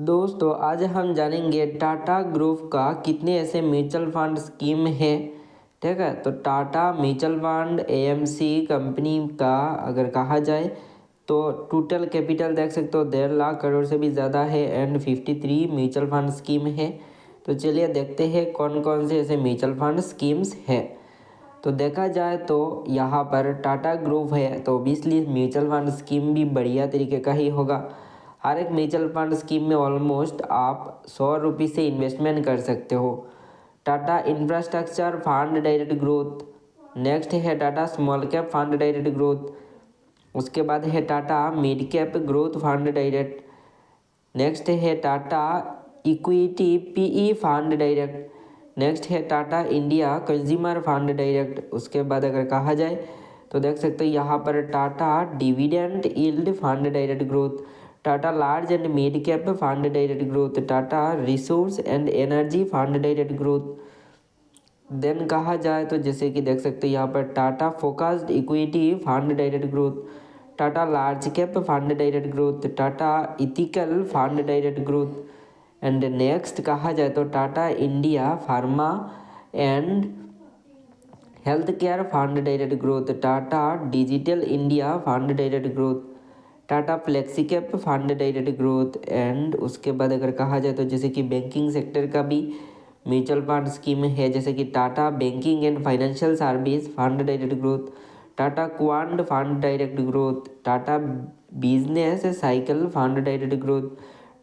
दोस्तों आज हम जानेंगे टाटा ग्रुप का कितने ऐसे म्यूचुअल फंड स्कीम है। ठीक है, तो Tata mutual fund AMC company का अगर कहा जाए तो टोटल कैपिटल देख सकते हो 1.5 लाख करोड़ से भी ज़्यादा है एंड 53 म्यूचुअल फंड स्कीम है। तो चलिए देखते हैं कौन कौन से ऐसे म्यूचुअल फंड स्कीम्स है। तो देखा जाए तो यहाँ पर टाटा ग्रुप है तो ऑब्वियसली म्यूचुअल फंड स्कीम भी बढ़िया तरीके का ही होगा। हर एक म्यूचुअल फंड स्कीम में ऑलमोस्ट आप 100 रुपये से इन्वेस्टमेंट कर सकते हो। Tata infrastructure fund direct growth, next है Tata small cap fund direct growth, उसके बाद है Tata mid cap growth fund direct, next है Tata equity PE fund direct, next है Tata India consumer fund direct. उसके बाद अगर कहा जाए तो देख सकते हो यहाँ पर Tata dividend yield fund direct growth, Tata large and mid cap fund direct growth, Tata resource and energy fund direct growth. Then कहा जाए तो जैसे कि देख सकते हो यहाँ पर Tata focused equity fund direct growth, Tata large cap fund direct growth, Tata ethical fund direct growth. And next कहा जाए तो Tata India pharma and health care fund direct growth, Tata digital India fund direct growth, Tata flexi cap fund direct growth. And उसके बाद अगर कहा जाए तो जैसे कि बैंकिंग सेक्टर का भी म्यूचुअल फंड स्कीम है, जैसे कि Tata banking and financial service fund direct growth, Tata quant fund direct growth, Tata business cycle fund direct growth,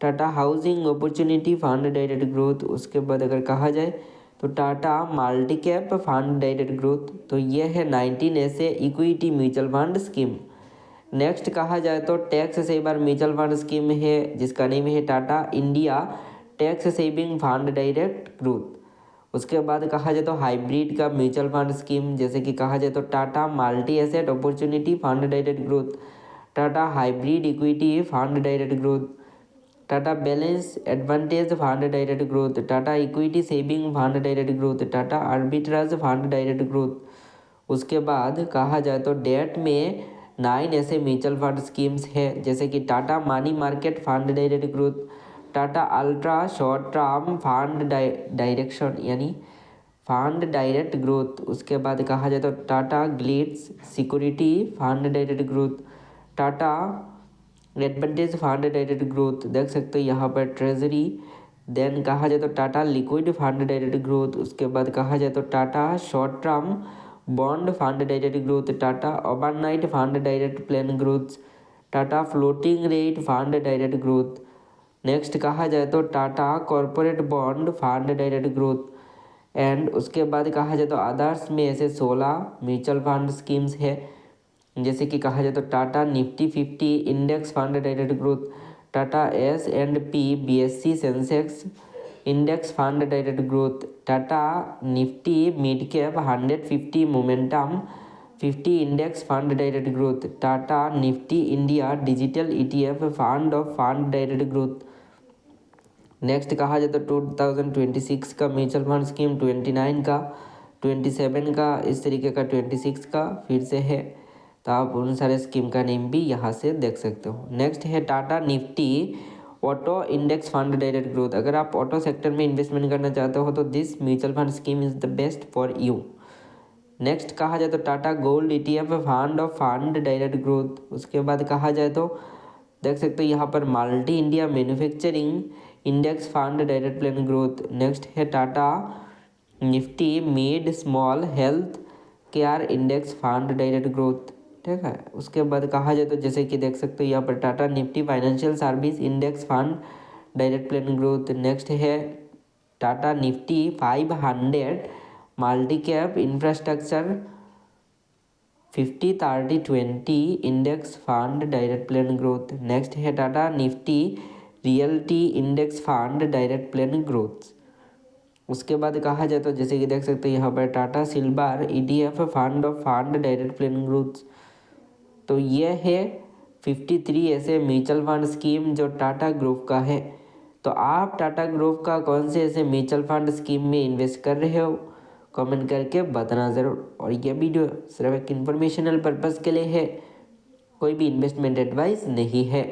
Tata housing opportunity fund direct growth. उसके बाद अगर कहा जाए तो Tata multi cap fund direct growth. तो ये है 19 ऐसे equity mutual fund scheme. Next कहा जाए तो tax saver mutual fund scheme है जिसका नेम है Tata India tax saving fund direct growth. उसके बाद कहा जाए तो हाइब्रिड का म्यूचुअल फंड स्कीम, जैसे कि कहा जाए तो Tata multi asset opportunity fund direct growth, Tata hybrid equity fund direct growth, Tata balance advantage fund direct growth, Tata equity saving fund direct growth, Tata arbitrage fund direct growth. उसके बाद कहा जाए तो डेट में 9 ऐसे म्यूचुअल फंड स्कीम्स है, जैसे कि Tata money market fund direct growth, Tata ultra short term fund direction यानी फंड डायरेक्ट ग्रोथ। उसके बाद कहा जाए तो Tata Glitz security fund direct growth, Tata advantage fund direct growth. देख सकते हो यहाँ पर ट्रेजरी। देन कहा जाए तो Tata liquid fund direct growth. उसके बाद कहा जाए तो Tata short term bond fund direct growth, Tata overnight fund direct plan growth, Tata floating rate fund direct growth. Next कहा जाए तो Tata corporate bond fund direct growth. And उसके बाद कहा जाए तो अदर्स में ऐसे 16 म्यूचुअल फंड स्कीम्स है, जैसे कि कहा जाए तो Tata Nifty 50 index fund direct growth, Tata S&P BSE Sensex index fund direct growth, Tata Nifty mid cap 150 momentum 50 index fund direct growth, Tata Nifty India digital ETF fund of fund direct growth. Next कहा जाए तो 2026 का म्यूचुअल फंड स्कीम, 29 का, 27 का, इस तरीके का 26 का फिर से है। तो आप उन सारे स्कीम का नेम भी यहाँ से देख सकते हो। नेक्स्ट है Tata Nifty auto index fund direct growth. अगर आप ऑटो सेक्टर में इन्वेस्टमेंट करना चाहते हो तो this mutual fund scheme is the best for you. Next कहा जाए तो Tata gold ETF fund of fund direct growth. उसके बाद कहा जाए तो देख सकते हो यहाँ पर multi India manufacturing index fund direct plan growth. Next है Tata Nifty mid small health care index fund direct growth. ठीक है, उसके बाद कहा जाए तो जैसे कि देख सकते हो यहाँ पर Tata Nifty financial service index fund direct plan growth. Next है Tata Nifty 500 multi cap infrastructure 50-30-20 index fund direct plan growth. Next है Tata Nifty realty index fund direct plan growth. उसके बाद कहा जाए तो जैसे कि देख सकते हैं यहाँ पर Tata silver ETF fund of fund direct plan growth. तो ये है 53 ऐसे म्यूचुअल फंड स्कीम जो टाटा ग्रुप का है। तो आप टाटा ग्रुप का कौन से ऐसे म्यूचुअल फंड स्कीम में इन्वेस्ट कर रहे हो कमेंट करके बताना ज़रूर। और ये वीडियो सिर्फ एक इन्फॉर्मेशनल पर्पज़ के लिए है, कोई भी इन्वेस्टमेंट एडवाइस नहीं है।